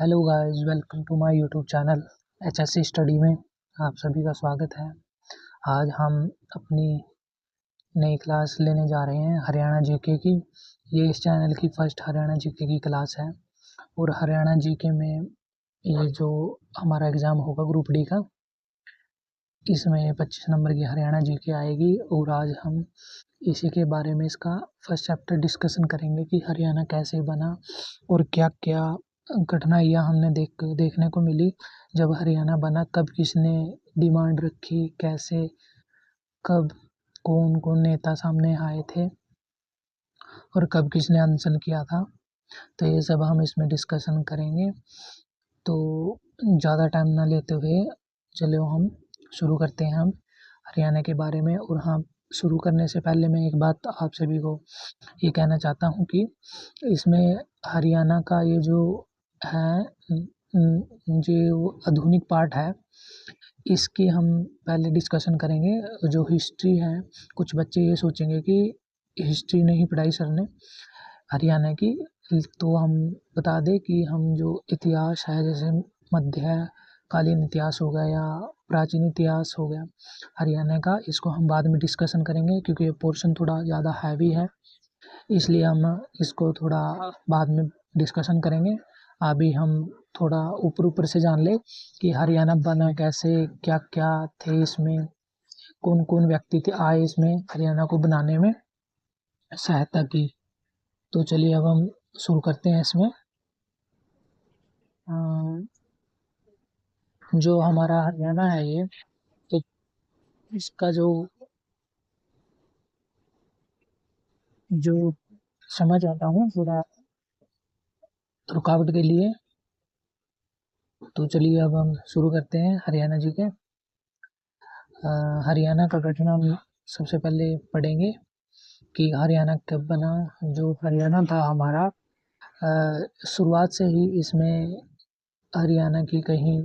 Hello guys, welcome to my YouTube channel HSC study में आप सभी का स्वागत है। आज हम अपनी नई क्लास लेने जा रहे हैं हरियाणा जीके की। ये इस चैनल की फर्स्ट हरियाणा जीके की क्लास है और हरियाणा जीके में ये जो हमारा एग्ज़ाम होगा ग्रुप डी का, इसमें 25 नंबर की हरियाणा जीके आएगी और आज हम इसी के बारे में इसका फर्स्ट चैप्टर डिस्कशन करेंगे कि हरियाणा कैसे बना और क्या क्या कठिनाइयाँ हमने देखने को मिली जब हरियाणा बना। कब किसने डिमांड रखी, कैसे, कब कौन कौन नेता सामने आए थे और कब किसने अनशन किया था। तो ये सब हम इसमें डिस्कशन करेंगे। तो ज़्यादा टाइम ना लेते हुए चलो हम शुरू करते हैं हम हरियाणा के बारे में। और हाँ, शुरू करने से पहले मैं एक बात आप सभी को ये कहना चाहता हूँ कि इसमें हरियाणा का ये जो है जो आधुनिक पार्ट है, इसकी हम पहले डिस्कशन करेंगे। जो हिस्ट्री है, कुछ बच्चे ये सोचेंगे कि हिस्ट्री नहीं पढ़ाई सर ने हरियाणा की, तो हम बता दें कि हम जो इतिहास है, जैसे मध्यकालीन इतिहास हो गया या प्राचीन इतिहास हो गया हरियाणा का, इसको हम बाद में डिस्कशन करेंगे क्योंकि ये पोर्शन थोड़ा ज़्यादा हैवी है, इसलिए हम इसको थोड़ा बाद में डिस्कशन करेंगे। अभी हम थोड़ा ऊपर ऊपर से जान ले कि हरियाणा बना कैसे, क्या क्या थे इसमें, कौन कौन व्यक्ति थे आए इसमें हरियाणा को बनाने में सहायता की। तो चलिए अब हम शुरू करते हैं इसमें। जो हमारा हरियाणा है ये, तो इसका जो समझ आता हूँ थोड़ा रुकावट के लिए। तो चलिए अब हम शुरू करते हैं हरियाणा जी के। हरियाणा का गठन हम सबसे पहले पढ़ेंगे कि हरियाणा कब बना। जो हरियाणा था हमारा, शुरुआत से ही इसमें हरियाणा की कहीं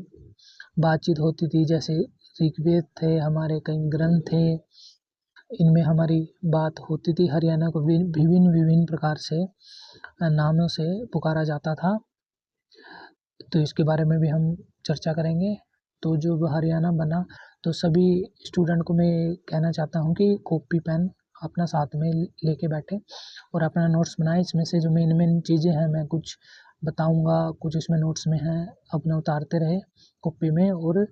बातचीत होती थी, जैसे ऋग्वेद थे हमारे, कई ग्रंथ थे, इनमें हमारी बात होती थी। हरियाणा को विभिन्न विभिन्न प्रकार से नामों से पुकारा जाता था, तो इसके बारे में भी हम चर्चा करेंगे। तो जो हरियाणा बना, तो सभी स्टूडेंट को मैं कहना चाहता हूँ कि कॉपी पेन अपना साथ में लेके बैठे और अपना नोट्स बनाए। इसमें से जो मेन मेन चीज़ें हैं मैं कुछ बताऊंगा, कुछ इसमें नोट्स में हैं, अपने उतारते रहे कॉपी में और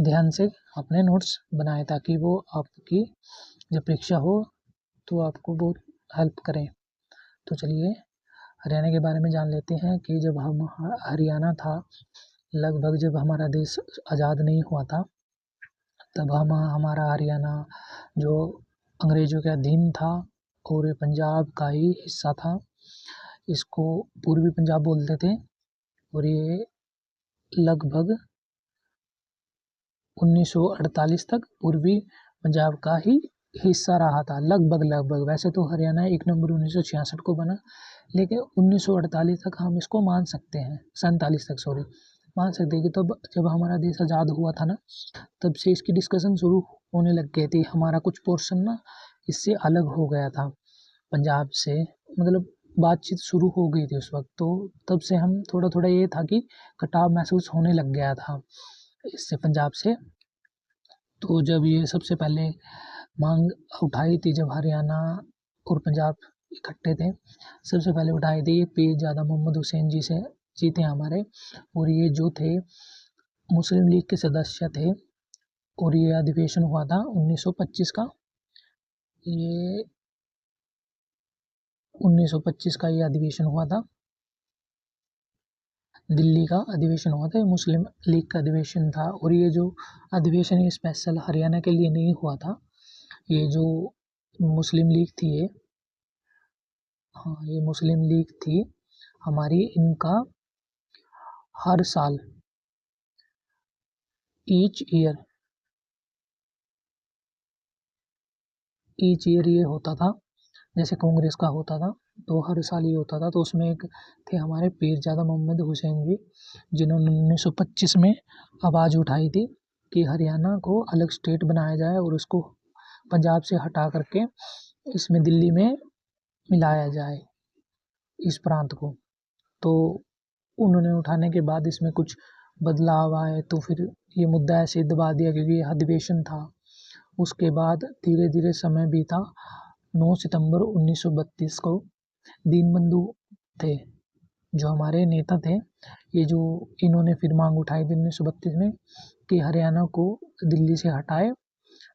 ध्यान से अपने नोट्स बनाए ताकि वो आपकी जब परीक्षा हो तो आपको बहुत हेल्प करें। तो चलिए हरियाणा के बारे में जान लेते हैं कि जब हम हरियाणा था, लगभग जब हमारा देश आज़ाद नहीं हुआ था, तब हमारा हरियाणा जो अंग्रेज़ों के अधीन था और पंजाब का ही हिस्सा था। इसको पूर्वी पंजाब बोलते थे और ये लगभग 1948 तक पूर्वी पंजाब का ही हिस्सा रहा था। लगभग वैसे तो हरियाणा 1 नवंबर 1966 को बना, लेकिन 1948 तक हम इसको मान सकते हैं, 47 तक सॉरी, मान सकते हैं कि तब जब हमारा देश आज़ाद हुआ था ना, तब से इसकी डिस्कशन शुरू होने लग गई थी। हमारा कुछ पोर्शन ना इससे अलग हो गया था पंजाब से, मतलब बातचीत शुरू हो गई थी उस वक्त। तो तब से हम थोड़ा थोड़ा ये था कि कटाव महसूस होने लग गया था इससे, पंजाब से। तो जब ये सबसे पहले मांग उठाई थी, जब हरियाणा और पंजाब इकट्ठे थे, सबसे पहले उठाए थे ये पीरजादा मोहम्मद हुसैन जी थे हमारे। और ये जो थे मुस्लिम लीग के सदस्य थे और ये अधिवेशन हुआ था 1925 का। ये 1925 का ये अधिवेशन हुआ था, दिल्ली का अधिवेशन हुआ था, मुस्लिम लीग का अधिवेशन था। और ये जो अधिवेशन ये स्पेशल हरियाणा के लिए नहीं हुआ था। ये जो मुस्लिम लीग थी ये, हाँ ये मुस्लिम लीग थी हमारी, इनका हर साल ईच ईयर ये होता था, जैसे कांग्रेस का होता था, तो हर साल ये होता था। तो उसमें एक थे हमारे पीरजादा मोहम्मद हुसैन जी, जिन्होंने 1925 में आवाज़ उठाई थी कि हरियाणा को अलग स्टेट बनाया जाए और उसको पंजाब से हटा करके इसमें दिल्ली में मिलाया जाए इस प्रांत को। तो उन्होंने उठाने के बाद इसमें कुछ बदलाव आए तो फिर ये मुद्दा ऐसे ही दबा दिया क्योंकि ये अधिवेशन था। उसके बाद धीरे धीरे समय बीता। 9 सितंबर 1932 को दीनबंधु थे जो हमारे नेता थे, ये जो इन्होंने फिर मांग उठाई थी 1932 में कि हरियाणा को दिल्ली से हटाए,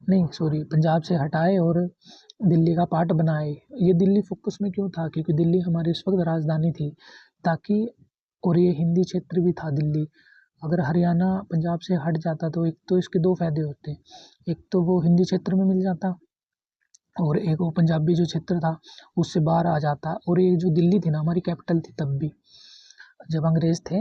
नहीं सॉरी पंजाब से हटाए और दिल्ली का पार्ट बनाए। ये दिल्ली फोकस में क्यों था, क्योंकि दिल्ली हमारी उस वक्त राजधानी थी ताकि, और ये हिंदी क्षेत्र भी था दिल्ली। अगर हरियाणा पंजाब से हट जाता तो एक तो इसके दो फायदे होते, एक तो वो हिंदी क्षेत्र में मिल जाता और एक वो पंजाबी जो क्षेत्र था उससे बाहर आ जाता। और ये जो दिल्ली थी ना हमारी कैपिटल थी तब भी, जब अंग्रेज़ थे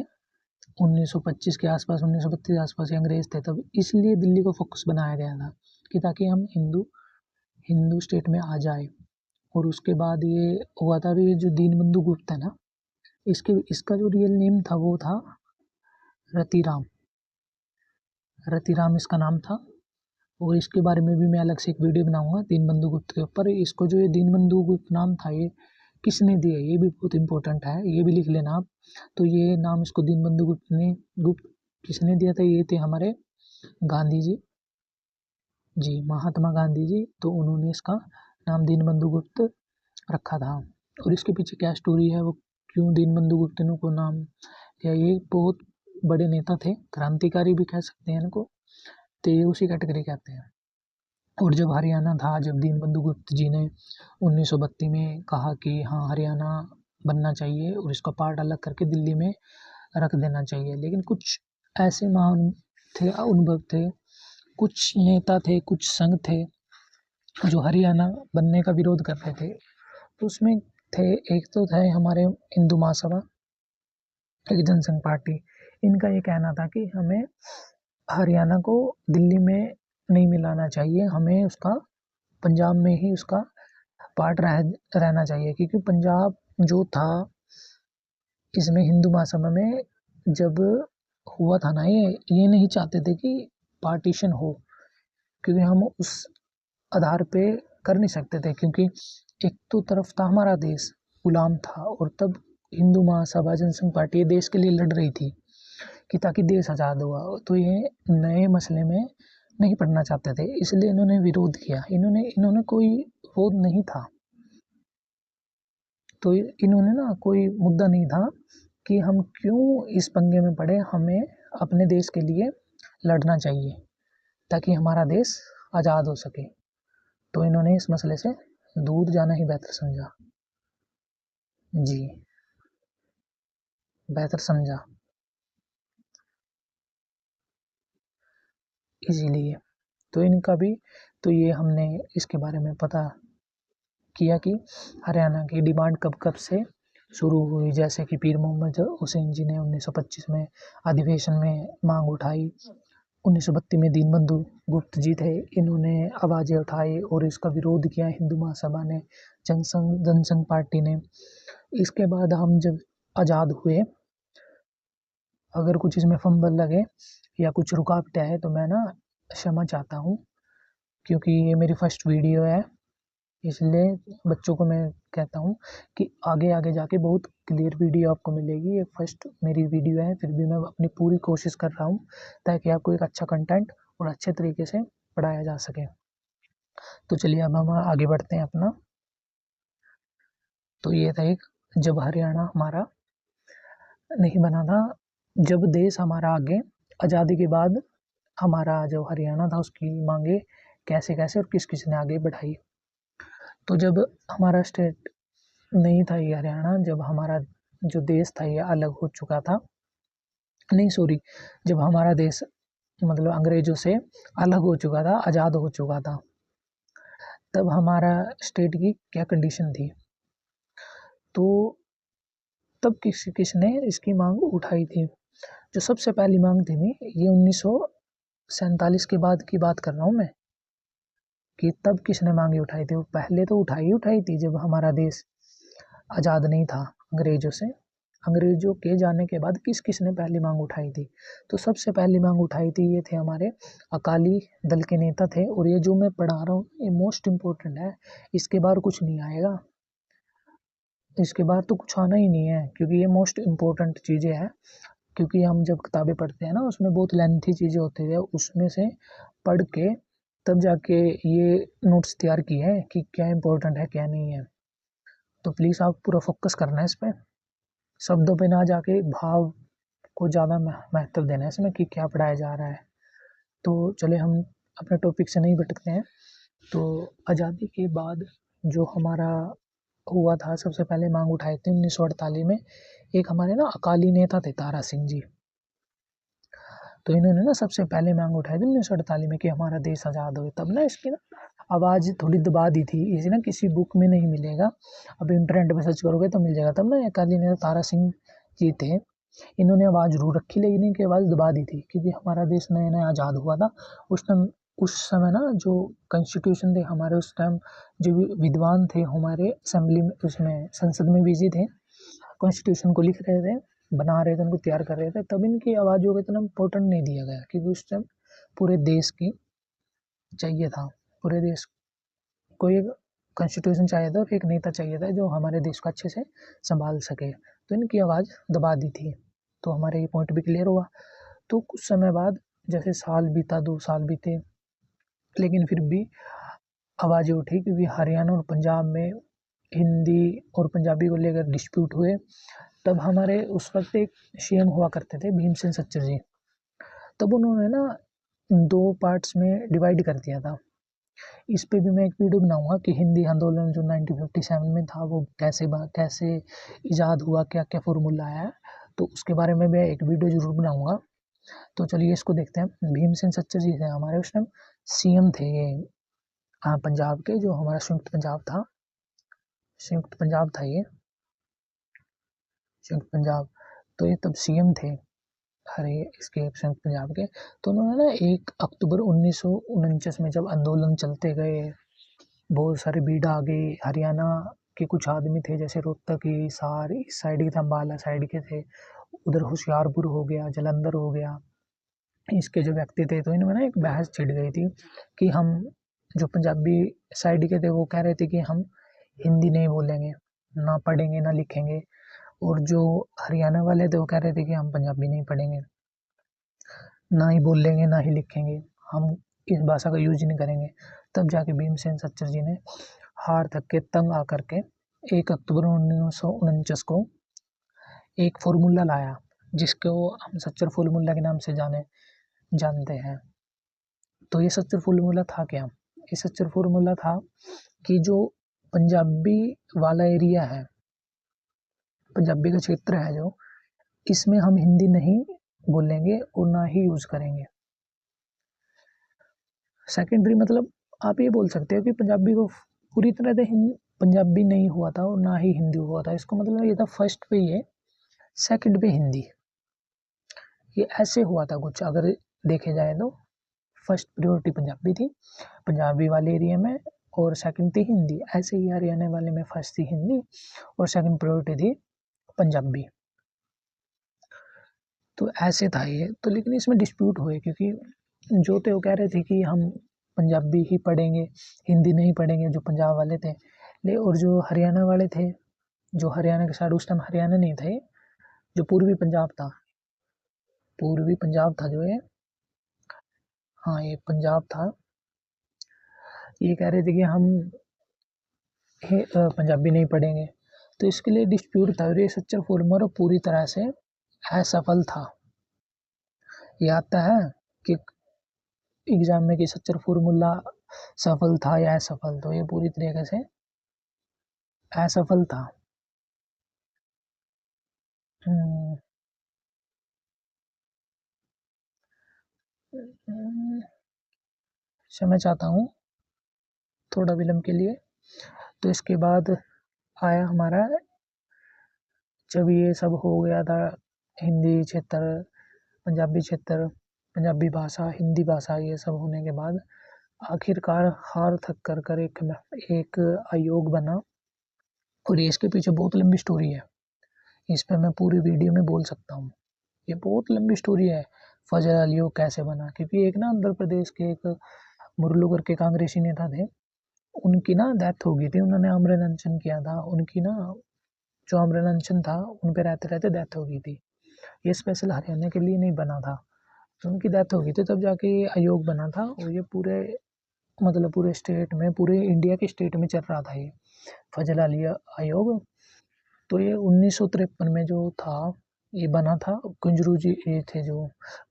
1925 के आसपास, 1932 के आसपास ये अंग्रेज़ थे तब, इसलिए दिल्ली को फोकस बनाया गया था कि ताकि हम हिंदू स्टेट में आ जाए। और उसके बाद ये हुआ था, ये जो दीनबंधु गुप्त है ना, इसका जो रियल नेम था वो था रतिराम। रतिराम इसका नाम था और इसके बारे में भी मैं अलग से एक वीडियो बनाऊंगा दीनबंधु गुप्त के ऊपर। इसको जो ये दीनबंधु गुप्त नाम था ये किसने दिया, ये भी बहुत इंपॉर्टेंट है, ये भी लिख लेना आप। तो ये नाम इसको दीनबंधु गुप्त किसने दिया था, ये थे हमारे गांधी जी, महात्मा गांधी जी। तो उन्होंने इसका नाम दीनबंधु गुप्त रखा था। और इसके पीछे क्या स्टोरी है, वो क्यों दीनबंधु गुप्त को नाम, या ये बहुत बड़े नेता थे, क्रांतिकारी भी कह सकते हैं इनको, तो ये उसी कैटेगरी कहते हैं। और जब हरियाणा था, जब दीनबंधु गुप्त जी ने 1932 में कहा कि हाँ हरियाणा बनना चाहिए और इसका पार्ट अलग करके दिल्ली में रख देना चाहिए, लेकिन कुछ ऐसे महान थे, अनुभव थे, कुछ नेता थे, कुछ संघ थे जो हरियाणा बनने का विरोध करते थे। तो उसमें थे, एक तो थे हमारे हिंदू महासभा, एक जनसंघ पार्टी। इनका ये कहना था कि हमें हरियाणा को दिल्ली में नहीं मिलाना चाहिए, हमें उसका पंजाब में ही उसका पार्ट रहना चाहिए, क्योंकि पंजाब जो था इसमें हिंदू महासभा में जब हुआ था ना, ये नहीं चाहते थे कि पार्टीशन हो, क्योंकि हम उस आधार पे कर नहीं सकते थे, क्योंकि एक तो तरफ था हमारा देश गुलाम था और तब हिंदू महासभा जनसंघ पार्टी देश के लिए लड़ रही थी कि ताकि देश आज़ाद हुआ। तो ये नए मसले में नहीं पढ़ना चाहते थे, इसलिए इन्होंने विरोध किया। इन्होंने कोई विरोध नहीं था, तो इन्होंने ना कोई मुद्दा नहीं था कि हम क्यों इस पंगे में पड़े, हमें अपने देश के लिए लड़ना चाहिए ताकि हमारा देश आज़ाद हो सके। तो इन्होंने इस मसले से दूर जाना ही बेहतर समझा। जी, बेहतर समझा, इसीलिए तो इनका भी, तो ये हमने इसके बारे में पता किया कि हरियाणा की डिमांड कब कब से शुरू हुई। जैसे कि पीर मोहम्मद हुसैन जी ने 1925 में अधिवेशन में मांग उठाई, 1932 में दीनबंधु गुप्त जी थे, इन्होंने आवाज़ें उठाई और इसका विरोध किया हिंदू महासभा ने, जनसंघ पार्टी ने। इसके बाद हम जब आज़ाद हुए, अगर कुछ इसमें फंबल लगे या कुछ रुकावटें आए तो मैं ना क्षमा चाहता हूँ, क्योंकि ये मेरी फर्स्ट वीडियो है, इसलिए बच्चों को मैं कहता हूँ कि आगे आगे जाके बहुत क्लियर वीडियो आपको मिलेगी। ये फर्स्ट मेरी वीडियो है, फिर भी मैं अपनी पूरी कोशिश कर रहा हूँ ताकि आपको एक अच्छा कंटेंट और अच्छे तरीके से पढ़ाया जा सके। तो चलिए अब हम आगे बढ़ते हैं अपना। तो ये था एक, जब हरियाणा हमारा नहीं बना था, जब देश हमारा आगे आज़ादी के बाद हमारा जो हरियाणा था उसकी मांगे कैसे कैसे और किस किस ने आगे बढ़ाई। तो जब हमारा स्टेट नहीं था ये हरियाणा, जब हमारा जो देश था ये अलग हो चुका था, नहीं सॉरी, जब हमारा देश मतलब अंग्रेजों से अलग हो चुका था, आज़ाद हो चुका था, तब हमारा स्टेट की क्या कंडीशन थी। तो तब किसने इसकी मांग उठाई थी, जो सबसे पहली मांग थी नी, ये 1947 के बाद की बात कर रहा हूँ मैं, कि तब किसने मांगे उठाई थी। वो पहले तो उठाई थी जब हमारा देश आज़ाद नहीं था अंग्रेजों से। अंग्रेजों के जाने के बाद किस किसने पहली मांग उठाई थी, तो सबसे पहली मांग उठाई थी ये थे हमारे अकाली दल के नेता थे। और ये जो मैं पढ़ा रहा हूँ ये मोस्ट इम्पोर्टेंट है, इसके बाहर कुछ नहीं आएगा। इसके बाद तो कुछ आना ही नहीं है, क्योंकि ये मोस्ट इम्पोर्टेंट चीज़ें हैं। क्योंकि हम जब किताबें पढ़ते हैं ना, उसमें बहुत लेंथी चीज़ें होती है, उसमें से पढ़ के तब जाके ये नोट्स तैयार किए हैं कि क्या इम्पोर्टेंट है क्या नहीं है। तो प्लीज़ आप पूरा फोकस करना है इस पे, शब्दों पे ना जाके भाव को ज़्यादा महत्व देना है इसमें कि क्या पढ़ाया जा रहा है। तो चलिए हम अपने टॉपिक से नहीं भटकते हैं। तो आज़ादी के बाद जो हमारा हुआ था, सबसे पहले मांग उठाए थे 1948 में। एक हमारे ना अकाली नेता थे तारा सिंह जी। तो इन्होंने ना सबसे पहले मांग उठाई थी 1948 में कि हमारा देश आज़ाद हो। तब ना इसकी ना आवाज़ थोड़ी दबा दी थी, इसे ना किसी बुक में नहीं मिलेगा, अब इंटरनेट पे सर्च करोगे तो मिल जाएगा। तब ना अकाली नेता तारा सिंह जी थे, इन्होंने आवाज़ जरूर रखी लेकिन इनकी आवाज़ दबा दी थी, क्योंकि हमारा देश नया नया आज़ाद हुआ था। उस समय ना जो कॉन्स्टिट्यूशन थे हमारे, उस टाइम जो विद्वान थे हमारे असेंबली में, उसमें संसद में बिजी थे, कॉन्स्टिट्यूशन को लिख रहे थे, बना रहे थे, उनको तैयार कर रहे थे। तब इनकी आवाज़ों को इतना इम्पोर्टेंट नहीं दिया गया, क्योंकि उस टाइम पूरे देश की चाहिए था, पूरे देश को एक कॉन्स्टिट्यूशन चाहिए था और एक नेता चाहिए था जो हमारे देश को अच्छे से संभाल सके। तो इनकी आवाज़ दबा दी थी। तो हमारे ये पॉइंट भी क्लियर हुआ। तो कुछ समय बाद जैसे साल बीता, 2 साल बीते, लेकिन फिर भी आवाज़ें उठी, क्योंकि हरियाणा और पंजाब में हिंदी और पंजाबी को लेकर डिस्प्यूट हुए। तब हमारे उस वक्त एक सीएम हुआ करते थे भीमसेन सच्चर जी। तब उन्होंने ना 2 पार्ट्स में डिवाइड कर दिया था। इस पे भी मैं एक वीडियो बनाऊंगा कि हिंदी आंदोलन जो 1957 में था वो कैसे इजाद हुआ, क्या क्या फॉर्मूला आया, तो उसके बारे में मैं एक वीडियो जरूर बनाऊंगा। तो चलिए इसको देखते हैं। भीमसेन सच्चर जी थे हमारे उस टाइम सीएम थे ये, पंजाब के, जो हमारा संयुक्त पंजाब था, संयुक्त पंजाब था ये, संयुक्त पंजाब। तो ये तब सीएम थे हरे इसके संयुक्त पंजाब के। तो उन्होंने ना 1 अक्टूबर 1949 में जब आंदोलन चलते गए, बहुत सारे भीड़ आ गई। हरियाणा के कुछ आदमी थे, जैसे रोहतक, हिसार इस साइड के थे, अम्बाला साइड के थे, उधर होशियारपुर हो गया, जालंधर हो गया, इसके जो व्यक्ति थे। तो इनमें ना एक बहस छिड़ गई थी कि हम जो पंजाबी साइड के थे वो कह रहे थे कि हम हिंदी नहीं बोलेंगे, ना पढ़ेंगे ना लिखेंगे, और जो हरियाणा वाले थे वो कह रहे थे कि हम पंजाबी नहीं पढ़ेंगे, ना ही बोलेंगे ना ही लिखेंगे, हम इस भाषा का यूज नहीं करेंगे। तब जाके भीमसेन सच्चर जी ने हार थक के, तंग आकर के 1 अक्टूबर 1949 को एक फॉर्मूला लाया, जिसको हम सच्चर फॉर्मूला के नाम से जानते हैं। तो ये सच्चर फॉर्मूला था क्या? ये सच्चर फॉर्मूला था कि जो पंजाबी वाला एरिया है, पंजाबी का क्षेत्र है जो, इसमें हम हिंदी नहीं बोलेंगे और ना ही यूज करेंगे। सेकेंडरी मतलब आप ये बोल सकते हो कि पंजाबी को पूरी तरह से पंजाबी नहीं हुआ था और ना ही हिंदी हुआ था। इसको मतलब ये था फर्स्ट पे ये, सेकंड पे हिंदी, ये ऐसे हुआ था कुछ अगर देखे जाए तो। फर्स्ट प्रायोरिटी पंजाबी थी, पंजाबी वाले एरिया में, और सेकंड थी हिंदी। ऐसे ही हरियाणा वाले में फर्स्ट थी हिंदी और सेकंड प्रायोरिटी थी पंजाबी। तो ऐसे था ये। तो लेकिन इसमें डिस्प्यूट हुए, क्योंकि जो थे वो कह रहे थे कि हम पंजाबी ही पढ़ेंगे, हिंदी नहीं पढ़ेंगे, जो पंजाब वाले थे। ले और जो हरियाणा वाले थे, जो हरियाणा के साइड, उस टाइम हरियाणा नहीं थे, जो पूर्वी पंजाब था, पूर्वी पंजाब था जो ये, हाँ ये पंजाब था, ये कह रहे थे कि हम पंजाबी नहीं पढ़ेंगे। तो इसके लिए डिस्प्यूट था, और ये सच्चर फॉर्मूला पूरी तरह से असफल था। ये आता है कि एग्जाम में कि सच्चर फॉर्मूला सफल था या असफल, तो ये पूरी तरीके से असफल था। क्षमा चाहता हूँ थोड़ा विलम्ब के लिए। तो इसके बाद आया हमारा, जब ये सब हो गया था, हिंदी क्षेत्र, पंजाबी क्षेत्र, पंजाबी भाषा, हिंदी भाषा, ये सब होने के बाद आखिरकार हार थक कर एक आयोग बना। और ये इसके पीछे बहुत लंबी स्टोरी है, इस पर मैं पूरी वीडियो में बोल सकता हूँ। ये बहुत लंबी स्टोरी है, फजल आयोग कैसे बना। क्योंकि एक ना आंध्र प्रदेश के एक मुरलू करके कांग्रेसी नेता थे, उनकी ना डेथ हो गई थी, उन्होंने आमरण अनशन किया था। उनकी ना जो आमरण अनशन था उन पे रहते रहते डेथ हो गई थी। ये स्पेशल हरियाणा के लिए नहीं बना था, तो उनकी डेथ हो गई थी तब जाके ये आयोग बना था। और ये पूरे मतलब पूरे स्टेट में, पूरे इंडिया के स्टेट में चल रहा था ये फजल अली आयोग। तो ये 1953 में जो था ये बना था। कुंजरू जी ये थे जो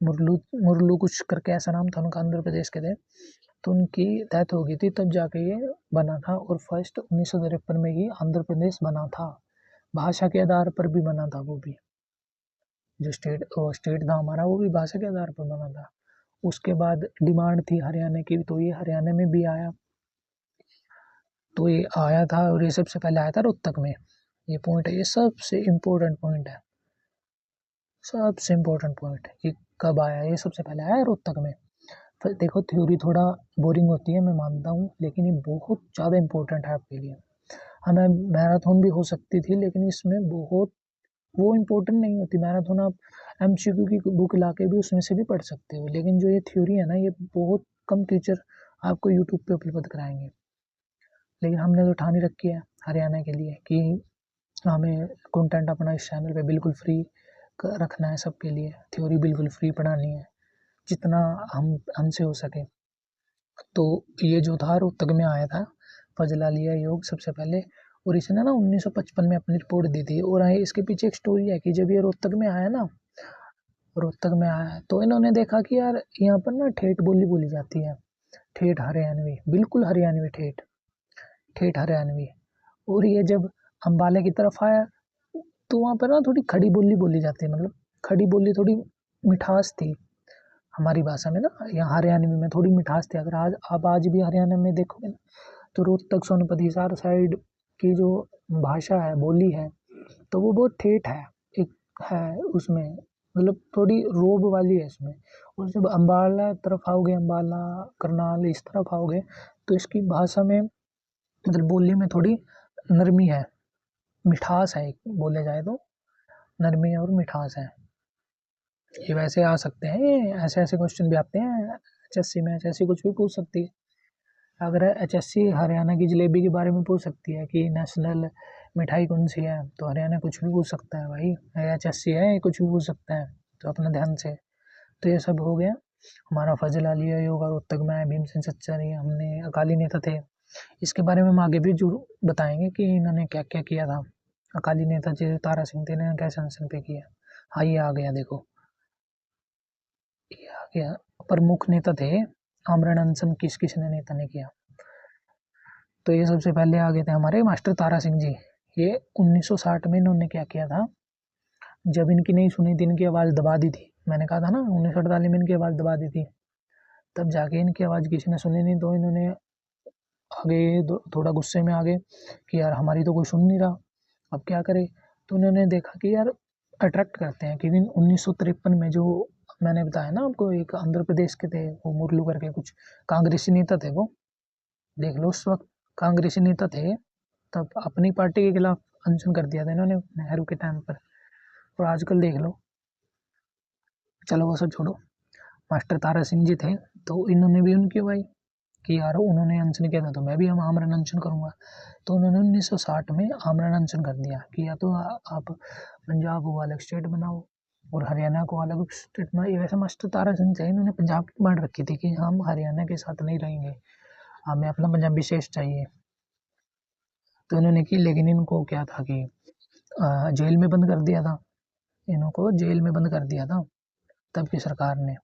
मुरलू मुरलू कुछ करके ऐसा नाम था उनका, आंध्र प्रदेश के थे। तो उनकी डेथ हो गई थी तब जाके ये बना था। और फर्स्ट 1953 में ही आंध्र प्रदेश बना था। भाषा के आधार पर भी बना था वो भी, जो स्टेट था हमारा वो भी भाषा के आधार पर बना था। उसके बाद डिमांड थी हरियाणा की, तो ये हरियाणा में भी आया। तो ये आया था और ये सबसे पहले आया था रोहतक में। ये पॉइंट है, ये सबसे इम्पोर्टेंट पॉइंट है, सबसे इम्पोर्टेंट पॉइंट है कि कब आया। ये सबसे पहले आया रोहतक में। फिर देखो थ्योरी थोड़ा बोरिंग होती है मैं मानता हूँ, लेकिन ये बहुत ज़्यादा इम्पोर्टेंट है आपके लिए। हमें मैराथन भी हो सकती थी, लेकिन इसमें बहुत वो इम्पोर्टेंट नहीं होती। मैराथन आप एमसीक्यू की बुक ला के भी उसमें से भी पढ़ सकते हो, लेकिन जो ये थ्योरी है ना ये बहुत कम टीचर आपको यूट्यूब पे उपलब्ध कराएंगे। लेकिन हमने तो ठानी रखी है हरियाणा के लिए कि हमें कंटेंट अपना इस चैनल पे बिल्कुल फ्री रखना है सबके लिए, थ्योरी बिल्कुल फ्री पढ़ानी है जितना हमसे हो सके। तो ये जो था रोहतक में आया था फजल अली आयोग सबसे पहले। और इसने ना 1955 में अपनी रिपोर्ट दी थी। और इसके पीछे एक स्टोरी है कि जब ये रोहतक में आया ना, रोहतक में आया तो इन्होंने देखा कि यार यहाँ पर ना ठेठ बोली बोली जाती है, ठेठ हरियाणवी, बिल्कुल हरियाणवी ठेठ, ठेठ हरियाणवी। और ये जब अम्बाला की तरफ आया तो वहाँ पर ना थोड़ी खड़ी बोली बोली जाती है, मतलब खड़ी बोली, थोड़ी मिठास थी हमारी भाषा में ना। यहाँ हरियाणवी में थोड़ी मिठास थी। अगर आज आप आज भी हरियाणा में देखोगे ना तो रोहतक सोनपत हिसार साइड की जो भाषा है, बोली है, तो वो बहुत ठेठ है, एक है उसमें, मतलब थोड़ी रोब वाली है इसमें। और जब अम्बाला तरफ आओगे, अम्बाला करनाल इस तरफ आओगे तो इसकी भाषा में मतलब बोली में थोड़ी नरमी है, मिठास है, बोले जाए तो नरमी और मिठास है। ये वैसे आ सकते हैं, ऐसे ऐसे क्वेश्चन भी आते हैं एचएससी में, एचएससी कुछ भी पूछ सकती है। अगर एचएससी हरियाणा की जलेबी के बारे में पूछ सकती है कि नेशनल मिठाई कौन सी है, तो हरियाणा कुछ भी पूछ सकता है भाई, एचएससी है, कुछ भी पूछ सकता है, तो अपना ध्यान से। तो ये सब हो गया हमारा फजल अली आयोग और रोहतक में भीमसेन सच्चारी, हमने अकाली नेता थे। इसके बारे में हम आगे भी जरूर बताएंगे कि इन्होंने क्या क्या किया था। अकाली नेता जो तारा सिंह थे, इन्होंने कैसे अनशन पे किया। हाँ ये आ गया, देखो ये आ गया। प्रमुख नेता थे आमरण अनशन, किस किसने नेता ने किया। तो ये सबसे पहले आ गए थे हमारे मास्टर तारा सिंह जी। ये 1960 में इन्होंने क्या किया था, जब इनकी नहीं सुनी थी, इनकी आवाज़ दबा दी थी। मैंने कहा था ना 1948 में इनकी आवाज़ दबा दी थी, तब जाके इनकी आवाज़ किसी ने सुनी नहीं, तो इन्होंने आगे थोड़ा गुस्से में आ गए कि यार हमारी तो कोई सुन नहीं रहा, अब क्या करें। तो उन्होंने देखा कि यार अट्रैक्ट करते हैं, क्योंकि 1953 में जो मैंने बताया ना आपको, एक आंध्र प्रदेश के थे वो मुरलू करके कुछ कांग्रेसी नेता थे, वो देख लो उस वक्त कांग्रेसी नेता थे, तब अपनी पार्टी के खिलाफ अनशन कर दिया था इन्होंने नेहरू के टाइम पर। और आजकल देख लो, चलो वो सब छोड़ो, मास्टर तारा सिंह जी थे, तो इन्होंने भी उनकी भाई कि यार उन्होंने अनशन किया था तो मैं भी हम आमरण अनशन करूँगा। तो उन्होंने 1960 में आमरण अनशन कर दिया कि या तो आप पंजाब को अलग स्टेट बनाओ और हरियाणा को अलग स्टेट बनाओ। ये वैसे मास्टर तारा सिंह थे, इन्होंने पंजाब की डिमांड रखी थी कि हम हरियाणा के साथ नहीं रहेंगे, हमें अपना पंजाब विशेष चाहिए। तो इन्होंने की, लेकिन इनको क्या था कि जेल में बंद कर दिया था, इनको जेल में बंद कर दिया था तब की सरकार ने।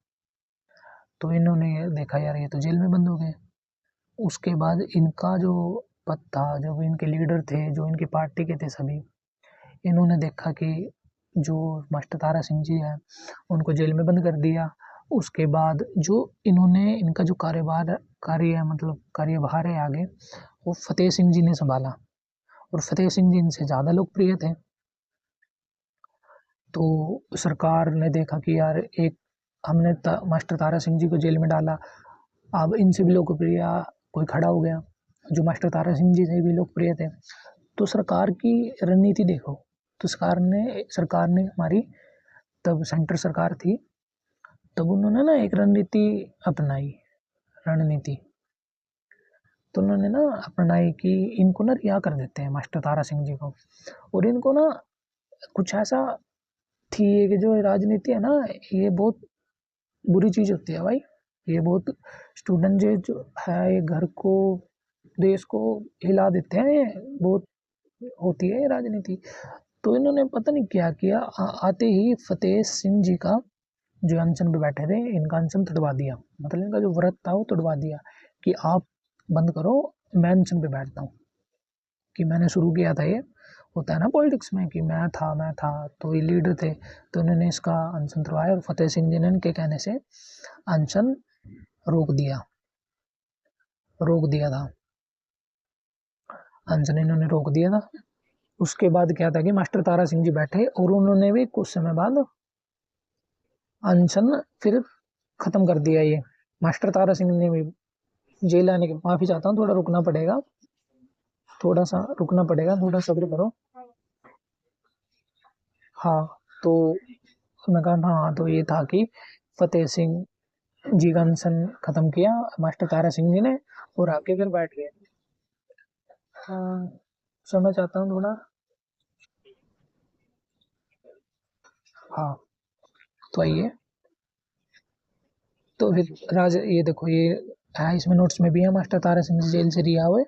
तो इन्होंने देखा यार ये तो जेल में बंद हो गए। उसके बाद इनका जो पद था, जो इनके लीडर थे, जो इनकी पार्टी के थे सभी, इन्होंने देखा कि जो मास्टर तारा सिंह जी हैं उनको जेल में बंद कर दिया। उसके बाद जो इन्होंने इनका जो मतलब कार्यभार है आगे, वो फतेह सिंह जी ने संभाला। और फतेह सिंह जी इनसे ज़्यादा लोकप्रिय थे। तो सरकार ने देखा कि यार एक हमने मास्टर तारा सिंह जी को जेल में डाला, अब इनसे भी लोकप्रिय कोई खड़ा हो गया, जो मास्टर तारा सिंह जी से भी लोकप्रिय थे। तो सरकार की रणनीति देखो, तो सरकार ने हमारी, तब सेंटर सरकार थी, तब उन्होंने ना एक रणनीति अपनाई, रणनीति तो उन्होंने ना अपनाई कि इनको ना रिहा कर देते हैं मास्टर तारा सिंह जी को। और इनको ना कुछ ऐसा थी कि जो राजनीति है ना, ये बहुत बुरी चीज़ होती है भाई। ये बहुत स्टूडेंट जो है, ये घर को, देश को हिला देते हैं, ये बहुत होती है ये राजनीति। तो इन्होंने पता नहीं क्या किया, आते ही फतेह सिंह जी का जो अनशन पे बैठे थे, इनका अनशन तुड़वा दिया। मतलब इनका जो व्रत था वो तुड़वा दिया कि आप बंद करो, मैं अनशन पे बैठता हूँ, कि मैंने शुरू किया था। ये होता है ना पॉलिटिक्स में कि मैं था तो ये लीडर थे, तो इन्होंने इसका अनशन तुड़वाया और फतेह सिंह जी ने इनके कहने से अनशन रोक दिया था। अनशन इन्होंने रोक दिया था। उसके बाद क्या था कि मास्टर तारा सिंह जी बैठे और उन्होंने भी कुछ समय बाद अनशन फिर खत्म कर दिया। ये मास्टर तारा सिंह ने भी जेल आने के, माफी चाहता हूँ, थोड़ा रुकना पड़ेगा, थोड़ा सब्र करो। हाँ, तो मैं कहा हाँ, तो ये था कि फतेह सिंह जी का अनशन खत्म किया मास्टर तारा सिंह जी ने और आके फिर बैठ गए। हाँ, समझ चाहता हूँ थोड़ा। हाँ, तो आइए, तो फिर ये देखो, ये है इसमें नोट्स में भी है, मास्टर तारा सिंह जी जेल से रिहा हुए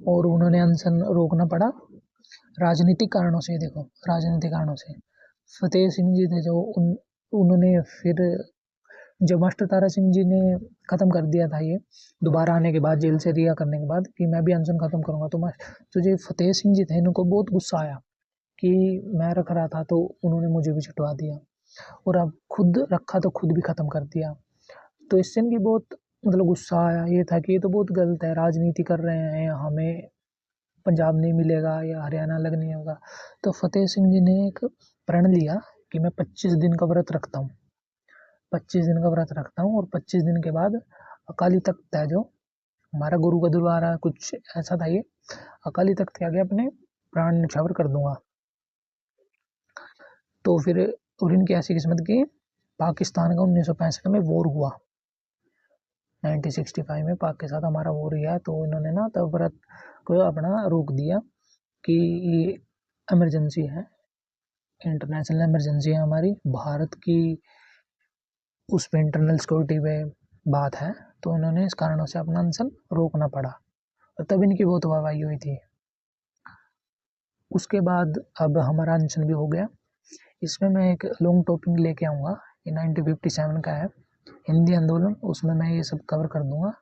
और उन्होंने अनशन रोकना पड़ा राजनीतिक कारणों से। देखो, राजनीतिक कारणों से फतेह सिंह जी थे जो उन्होंने फिर, जब मास्टर तारा सिंह जी ने खत्म कर दिया था ये दोबारा आने के बाद, जेल से रिहा करने के बाद, कि मैं भी अनशन खत्म करूंगा, तो जो फतेह सिंह जी थे इनको बहुत गुस्सा आया कि मैं रख रहा था तो उन्होंने मुझे भी छुटवा दिया, और अब खुद रखा तो खुद भी खत्म कर दिया। तो इससे इनकी बहुत, मतलब गुस्सा आया। ये था कि ये तो बहुत गलत है, राजनीति कर रहे हैं, हमें पंजाब नहीं मिलेगा या हरियाणा अलग नहीं होगा। तो फतेह सिंह जी ने एक प्रण लिया कि मैं 25 दिन का व्रत रखता हूँ, 25 दिन का व्रत रखता हूँ और 25 दिन के बाद अकाली तख्त है जो हमारा गुरु का दरबार, कुछ ऐसा था ये, अकाली तख्त के आगे अपने प्राण न्यौछावर कर दूंगा। तो फिर, और इनकी ऐसी किस्मत की पाकिस्तान का 1965 में वॉर हुआ, 1965 में पाक के साथ हमारा वॉर हुआ, तो इन्होंने ना तब व्रत को अपना रोक दिया कि ये इमरजेंसी है, इंटरनेशनल इमरजेंसी है हमारी, भारत की उस पर इंटरनल सिक्योरिटी पे बात है। तो इन्होंने इस कारणों से अपना अनशन रोकना पड़ा और तब इनकी बहुत वाहवाही हुई थी। उसके बाद अब हमारा अनशन भी हो गया। इसमें मैं एक लॉन्ग टॉपिक लेके आऊँगा, ये 1957 का है, हिंदी आंदोलन, उसमें मैं ये सब कवर कर दूंगा।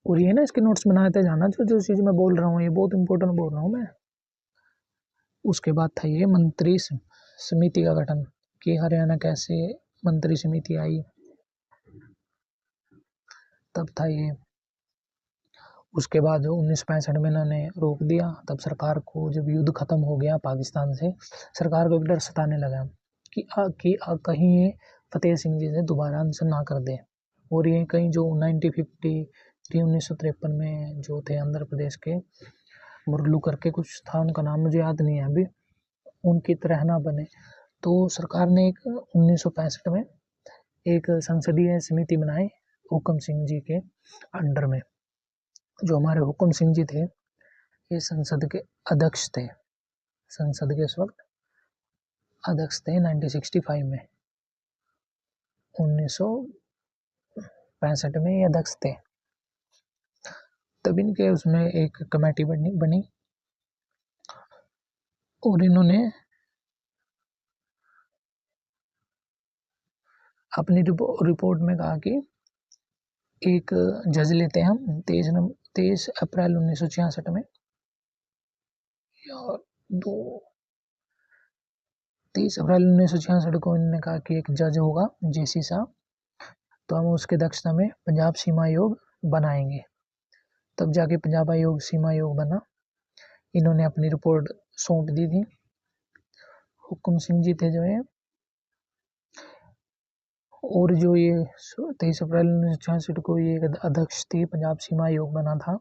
और ये ना इसके नोट्स बनाते जाना, जो जो चीज़ मैं बोल रहा हूँ ये बहुत इंपॉर्टेंट बोल रहा हूँ मैं। उसके बाद था ये मंत्री समिति का गठन, कि हरियाणा कैसे मंत्री समिति आई, तब था ये। उसके बाद जो 1965 में इन्होंने रोक दिया, तब सरकार को, जब युद्ध खत्म हो गया पाकिस्तान से, सरकार को एक डर सताने लगा कि कहीं ये फतेह सिंह जी से दोबारा अनशन ना कर दे। और ये कहीं जो 1953 में जो थे आंध्र प्रदेश के मुरलू करके कुछ था, उनका नाम मुझे याद नहीं है अभी, उनकी तरह ना बने। तो सरकार ने एक 1965 में एक संसदीय समिति बनाई हुक्म सिंह जी के अंडर में। जो हमारे हुक्म सिंह जी थे, ये संसद के अध्यक्ष थे, संसद के उस वक्त अध्यक्ष थे 1965 में, 1965 में ये अध्यक्ष थे। तब इनके उसमें एक कमेटी बनी और इन्होंने अपनी रिपोर्ट में कहा कि एक जज लेते हैं हम 23 अप्रैल 1966 में, या 23 अप्रैल 1966 को इन्होंने कहा कि एक जज होगा जेसी साहब, तो हम उसके अध्यक्षता में पंजाब सीमा आयोग बनाएंगे। तब जाके पंजाब आयोग सीमा आयोग बना। इन्होंने अपनी रिपोर्ट सौंप दी थी। हुक्म सिंह जी थे जो है, और जो ये 23 अप्रैल 1966 को ये अध्यक्ष थे, पंजाब सीमा आयोग बना था,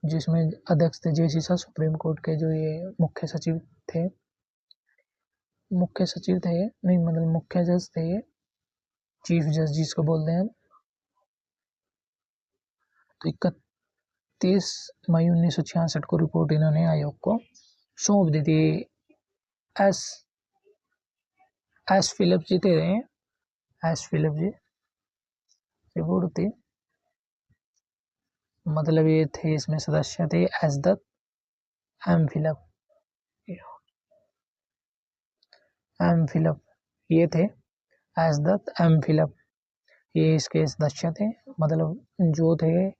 जिसमें अध्यक्ष थे जेसी साहब, सुप्रीम कोर्ट के जो ये मुख्य सचिव थे, नहीं मतलब मुख्य जज थे ये, चीफ जज जिसको बोलते हैं। तो 31 मई 1966 को रिपोर्ट इन्होंने आयोग को सौंप दी थी। एस फिलिप जी थे, एस फिलिप जी रिपोर्ट थी, मतलब ये थे, इसमें सदस्य थे एस दत्त, एम फिलिप ये थे, एस दत्त, एम फिलिप ये इसके सदस्य थे, मतलब जो थे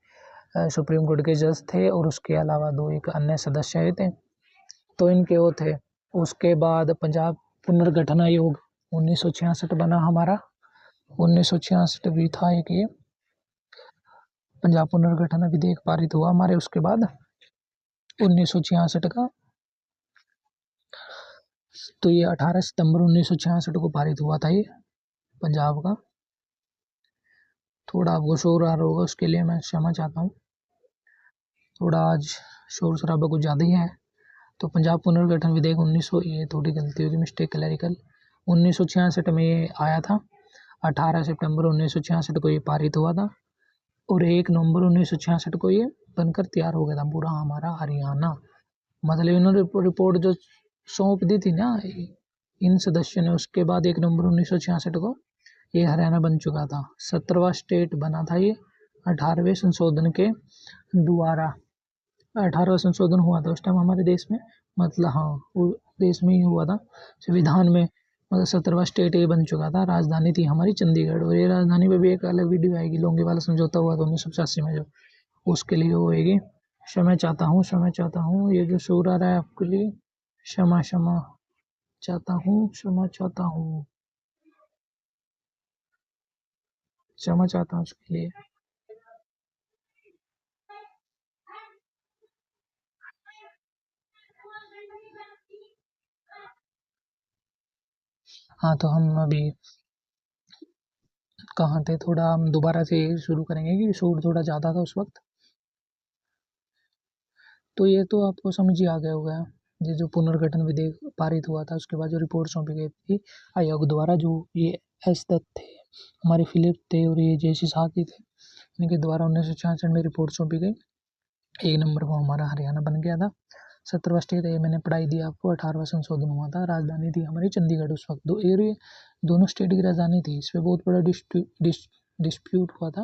सुप्रीम कोर्ट के जज थे, और उसके अलावा 2 एक अन्य सदस्य थे, तो इनके वो थे। उसके बाद पंजाब पुनर्गठन आयोग 1966 बना हमारा। 1966 भी था एक ये पंजाब पुनर्गठन विधेयक पारित हुआ हमारे। उसके बाद 1966 का, तो ये 18 सितंबर 1966 को पारित हुआ था ये पंजाब का। थोड़ा आपको शोर आ रहा होगा, उसके लिए मैं क्षमा चाहता हूँ, थोड़ा आज शोर शराबा कुछ ज़्यादा ही है। तो पंजाब पुनर्गठन विधेयक 1900, ये थोड़ी गलती होगी, मिस्टेक क्लैरिकल, 1966 में ये आया था। 18 सितंबर 1966 को ये पारित हुआ था, और 1 नवंबर 1966 को ये बनकर तैयार हो गया था पूरा हमारा हरियाणा। मतलब इन्होंने रिपोर्ट जो सौंप दी थी ना इन सदस्यों ने, उसके बाद 1 नवंबर 1966 को ये हरियाणा बन चुका था। 17वां स्टेट बना था ये 18वें संशोधन के द्वारा। 18वां संशोधन हुआ था उस टाइम हमारे देश में, मतलब हाँ वो देश में ही हुआ था, संविधान में, मतलब 17वां स्टेट ये बन चुका था। राजधानी थी हमारी चंडीगढ़, और ये राजधानी पे भी एक अलग वीडियो आएगी, लोंगेवाला समझौता हुआ था 1985 में, जो उसके लिए वो होएगी। क्षमा चाहता हूँ, ये जो शोर आ रहा है आपके लिए, क्षमा चाहता हूँ, क्षमा चाहता हूँ उसके लिए। हाँ, तो हम अभी कहाँ थे, थोड़ा हम दोबारा से शुरू करेंगे कि शोर थोड़ा ज़्यादा था उस वक्त। तो ये तो आपको समझ ही आ गया होगा, ये जो पुनर्गठन विधेयक पारित हुआ था, उसके बाद जो रिपोर्ट सौंपी गई थी आयोग द्वारा, जो ये एस दत्त थे, हमारे फिलिप थे, और ये जैसी साथी थे, इनके द्वारा 1966 में रिपोर्ट सौंपी गई। 1 नंबर को हमारा हरियाणा बन गया था। 17वां स्टेट ये मैंने पढ़ाई दी आपको। 18वां संशोधन हुआ था। राजधानी थी हमारी चंडीगढ़ उस वक्त। दोनों स्टेट की राजधानी थी। इस पर बहुत बड़ा डिस्प्यूट हुआ था,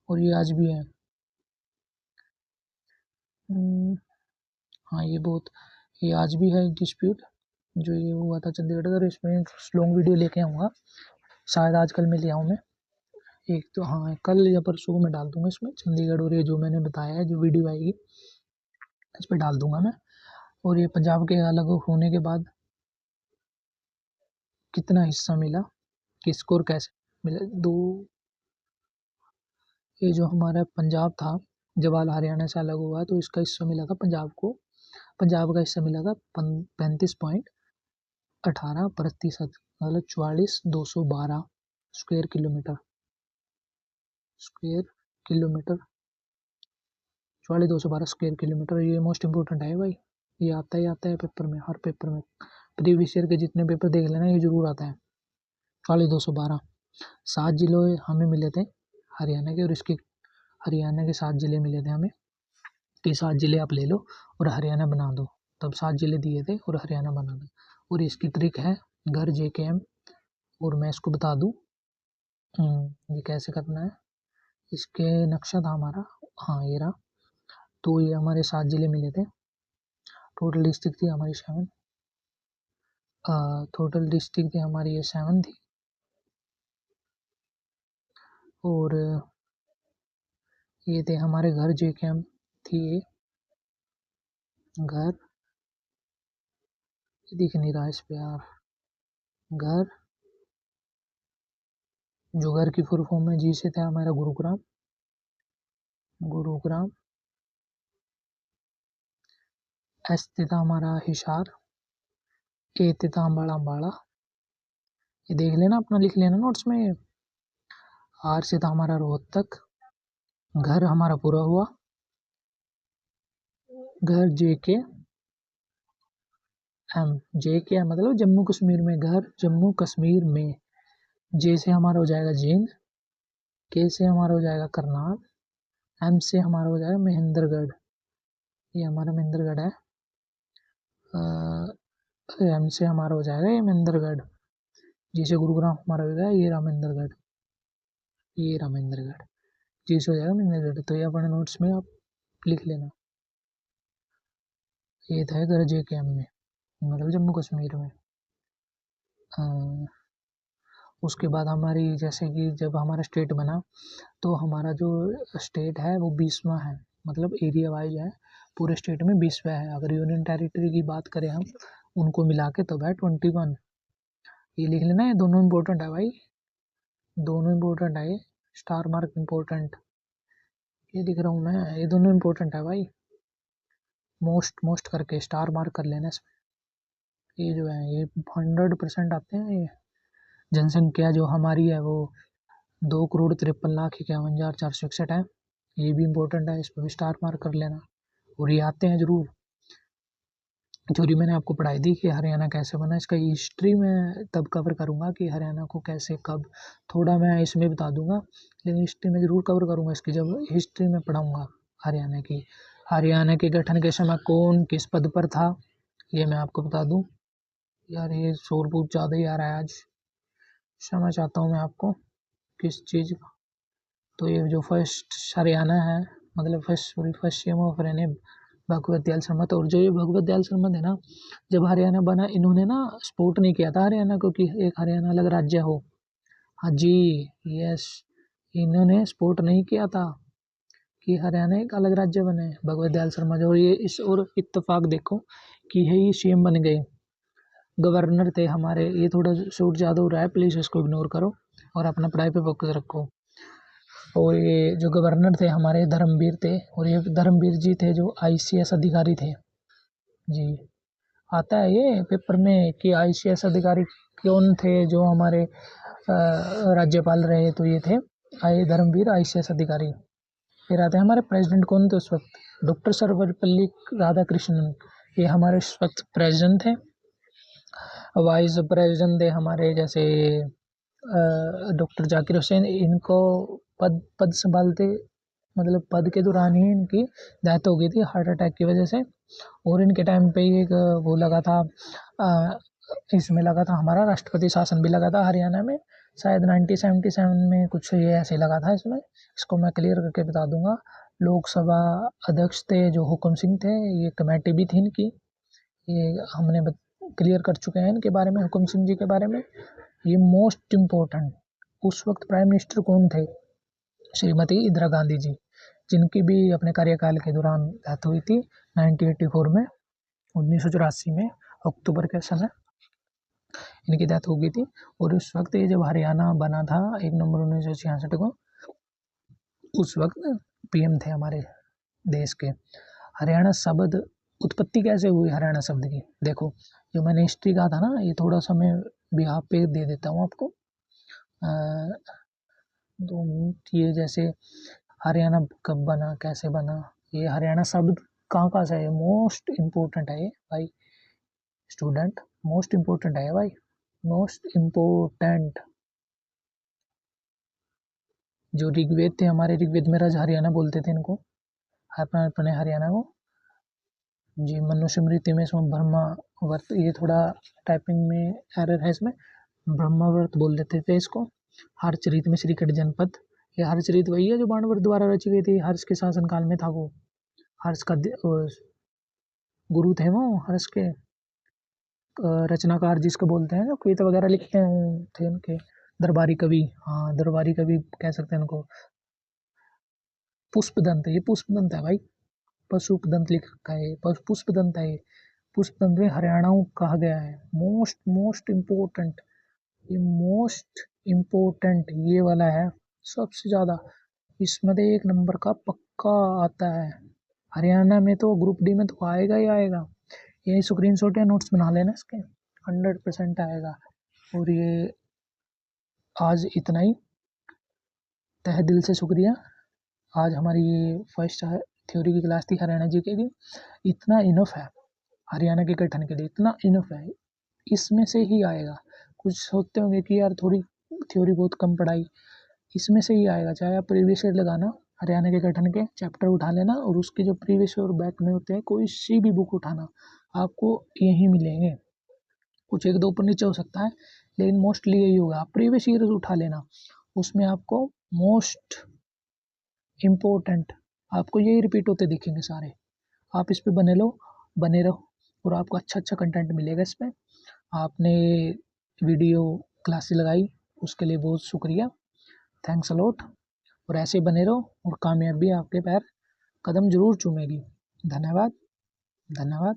और ये आज भी है। हाँ, ये आज भी है डिस्प्यूट, जो ये हुआ था चंडीगढ़ का। इसमें लॉन्ग वीडियो लेके आऊँगा, शायद आज कल में ले आऊँ मैं एक, तो हाँ कल या परसों को मैं डाल दूँगा इसमें चंडीगढ़, और ये जो मैंने बताया है जो वीडियो आएगी इस पर डाल दूँगा मैं। और ये पंजाब के अलग होने के बाद कितना हिस्सा मिला, किसको और कैसे मिला, ये जो हमारा पंजाब था, जब हरियाणा से अलग हुआ तो इसका हिस्सा मिला था पंजाब को। पंजाब का हिस्सा मिला था 35.18%, मतलब 44,212 स्क्वायर किलोमीटर 44,212 स्क्वायर किलोमीटर। ये मोस्ट इम्पोर्टेंट है भाई, ये आता है पेपर में, हर पेपर में, प्रीवियस ईयर के जितने पेपर देख लेना, ये जरूर आता है। 44,212 7 जिले हमें मिले थे हरियाणा के, और इसके हरियाणा के 7 जिले मिले थे हमें, कि 7 जिले आप ले लो और हरियाणा बना दो। तब 7 जिले दिए थे और हरियाणा बना दो। और इसकी ट्रिक है घर JKM, और मैं इसको बता दूँ ये कैसे करना है। इसके नक्शा था हमारा, हाँ ये रहा। तो ये हमारे 7 जिले मिले थे। टोटल डिस्ट्रिक्ट थी हमारी 7, टोटल डिस्ट्रिक्ट थी हमारी ये 7 थी। और ये थे हमारे घर JKM थी ये घर, दिख नहीं रहा इस पे यार, घर, जो घर की फुल फॉर्म में जी से था हमारा गुरुग्राम। एस से था हमारा हिसार। ए से था अम्बाड़ा। ये देख लेना, अपना लिख लेना नोट्स में। आर से था हमारा रोहतक। घर हमारा पूरा हुआ, घर JKM मतलब जम्मू कश्मीर में, घर जम्मू कश्मीर में। जे से हमारा हो जाएगा जींद, के से हमारा हो जाएगा करनाल, एम से हमारा हो जाएगा महेंद्रगढ़, ये हमारा महेंद्रगढ़ है। एम से हमारा हो जाएगा ये महेंद्रगढ़, जी से गुरुग्राम हमारा हो जाएगा ये रामेंद्रगढ़, ये रामेंद्रगढ़, जी से हो जाएगा महेंद्रगढ़। तो ये अपने नोट्स में आप लिख लेना। ये था इधर JKM में, मतलब जम्मू कश्मीर में। उसके बाद हमारी जैसे कि जब हमारा स्टेट बना तो हमारा जो स्टेट है वो 20वां है, मतलब एरिया वाइज है, पूरे स्टेट में 20वां है। अगर यूनियन टेरिटरी की बात करें हम उनको मिला के तो है 21। ये लिख लेना, ये दोनों इम्पोर्टेंट है भाई, दोनों इम्पोर्टेंट है, ये स्टार मार्क इम्पोर्टेंट, ये लिख रहा हूँ मैं, ये दोनों इम्पोर्टेंट है भाई, मोस्ट मोस्ट करके स्टार मार्क कर लेना इसमें। ये जो है ये 100% आते हैं। ये जनसंख्या जो हमारी है वो 2,53,51,461 है, ये भी इम्पोर्टेंट है, इस पर भी स्टार मार्क कर लेना। और ये आते हैं ज़रूर, थ्योरी मैंने आपको पढ़ाई थी कि हरियाणा कैसे बना, इसका हिस्ट्री मैं तब कवर करूँगा कि हरियाणा को कैसे कब, थोड़ा मैं इसमें बता दूंगा, लेकिन हिस्ट्री में ज़रूर कवर करूँगा इसकी, जब हिस्ट्री में पढ़ाऊँगा हरियाणा की। हरियाणा के गठन के समय कौन किस पद पर था ये मैं आपको बता दूँ। यार ये शोर बहुत ज़्यादा ही आ रहा है आज, क्षमा चाहता हूँ मैं आपको किस चीज़ का। तो ये जो फर्स्ट हरियाणा है, मतलब first CM of Haryana Bhagwat Dayal Sharma. और जो ये भगवत दयाल शर्मा थे ना, जब हरियाणा बना इन्होंने ना सपोर्ट नहीं किया था हरियाणा को कि एक हरियाणा अलग राज्य हो। हाँ जी, यस, इन्होंने सपोर्ट नहीं किया था कि हरियाणा एक अलग राज्य बने, भगवत दयाल शर्मा जो, ये इस और इत्तेफाक देखो कि यही सीएम बन गए। गवर्नर थे हमारे, ये थोड़ा शूट ज़्यादा हो रहा है, प्लीज़ इसको इग्नोर करो और अपना पढ़ाई पे फोकस रखो। और ये जो गवर्नर थे हमारे धर्मवीर थे, और ये धर्मवीर जी थे जो ICS अधिकारी थे जी। आता है ये पेपर में कि ICS अधिकारी कौन थे जो हमारे राज्यपाल रहे, तो ये थे धर्मवीर ICS अधिकारी। फिर आते हैं हमारे प्रेसिडेंट कौन थे उस वक्त, डॉक्टर सर्वपल्ली राधाकृष्णन, ये हमारे उस वक्त प्रेसिडेंट थे। वाइस प्रेसिडेंट थे हमारे जैसे डॉक्टर जाकिर हुसैन, इनको पद संभालते, मतलब पद के दौरान ही इनकी डेथ हो गई थी हार्ट अटैक की वजह से। और इनके टाइम पे ही एक वो लगा था, इसमें लगा था हमारा राष्ट्रपति शासन भी लगा था हरियाणा में, शायद 1977 में कुछ ये ऐसे लगा था इसमें। इसको मैं क्लियर करके बता दूंगा। लोकसभा अध्यक्ष थे जो हुक्म सिंह थे, ये कमेटी भी थी इनकी, ये हमने क्लियर कर चुके हैं इनके बारे में, हुक्म सिंह जी के बारे में। ये मोस्ट इम्पोर्टेंट, उस वक्त प्राइम मिनिस्टर कौन थे, श्रीमती इंदिरा गांधी जी, जिनकी भी अपने कार्यकाल के दौरान डेथ हुई थी 1984 में, 1984 में अक्टूबर के समय इनकी डेथ हो गई थी। और उस वक्त ये जब हरियाणा बना था 1 नवंबर 1966 को, उस वक्त PM थे हमारे देश के। हरियाणा शब्द उत्पत्ति कैसे हुई हरियाणा शब्द की, देखो जो मैंने हिस्ट्री कहा था ना, ये थोड़ा सा मैं भी यहाँ पे दे देता हूँ आपको। 2 मिनट, ये जैसे हरियाणा कब बना कैसे बना, ये हरियाणा शब्द कहाँ से है, मोस्ट इम्पोर्टेंट है ये भाई स्टूडेंट, मोस्ट इम्पोर्टेंट है भाई, मोस्ट इम्पोर्टेंट। जो ऋग्वेद थे हमारे, ऋग्वेद में रज हरियाणा बोलते थे इनको, अपने हरियाणा को जी। मनुस्मृति में इसमें ब्रह्मावर्त, ये थोड़ा टाइपिंग में एरर है इसमें, ब्रह्मावर्त बोल देते थे इसको। हर्षचरित में श्रीकट जनपद, ये हर्षचरित वही है जो बाणभट्ट द्वारा रची गई थी, हर्ष के शासन काल में था वो। हर्ष का गुरु थे वो, हर्ष के रचनाकार जिसको बोलते हैं, जो कविता वगैरह लिखते हैं थे उनके, दरबारी कवि, हाँ दरबारी कवि कह सकते हैं उनको। पुष्पदंत, ये पुष्पदंत है भाई, पशुपदंत लिख रखा है, पुष्पदंत है। पुष्पदंत में हरियाणाओं कहा गया है, मोस्ट मोस्ट इम्पोर्टेंट, ये मोस्ट इम्पोर्टेंट ये वाला है सबसे ज़्यादा, इसमें 1 नंबर का पक्का आता है। हरियाणा में तो ग्रुप डी में तो आएगा ही आएगा, ये स्क्रीनशॉट या नोट्स बना लेना इसके, 100% आएगा। और ये आज इतना ही, तहे दिल से शुक्रिया। आज हमारी ये फर्स्ट थ्योरी की क्लास थी हरियाणा जीके की, इतना इनफ है हरियाणा के गठन के लिए, इतना इनफ है, इसमें से ही आएगा। कुछ सोचते होंगे कि यार थोड़ी थ्योरी बहुत कम पढ़ाई, इसमें से ही आएगा। चाहे आप प्रीवियस ईयर लगाना, हरियाणा के गठन के चैप्टर उठा लेना और उसके जो प्रीवियस ईयर बैक में होते हैं कोई सी भी बुक उठाना, आपको यही मिलेंगे। कुछ एक दो ऊपर नीचे हो सकता है, लेकिन मोस्टली यही होगा। आप प्रीवियस ईयर उठा लेना, उसमें आपको मोस्ट इम्पोर्टेंट आपको यही रिपीट होते दिखेंगे सारे। आप इस पे बने रहो और आपको अच्छा अच्छा कंटेंट मिलेगा इसमें। आपने वीडियो क्लासेस लगाई उसके लिए बहुत शुक्रिया, थैंक्स अलॉट। और ऐसे ही बने रहो और कामयाबी आपके पैर कदम जरूर चूमेगी। धन्यवाद, धन्यवाद।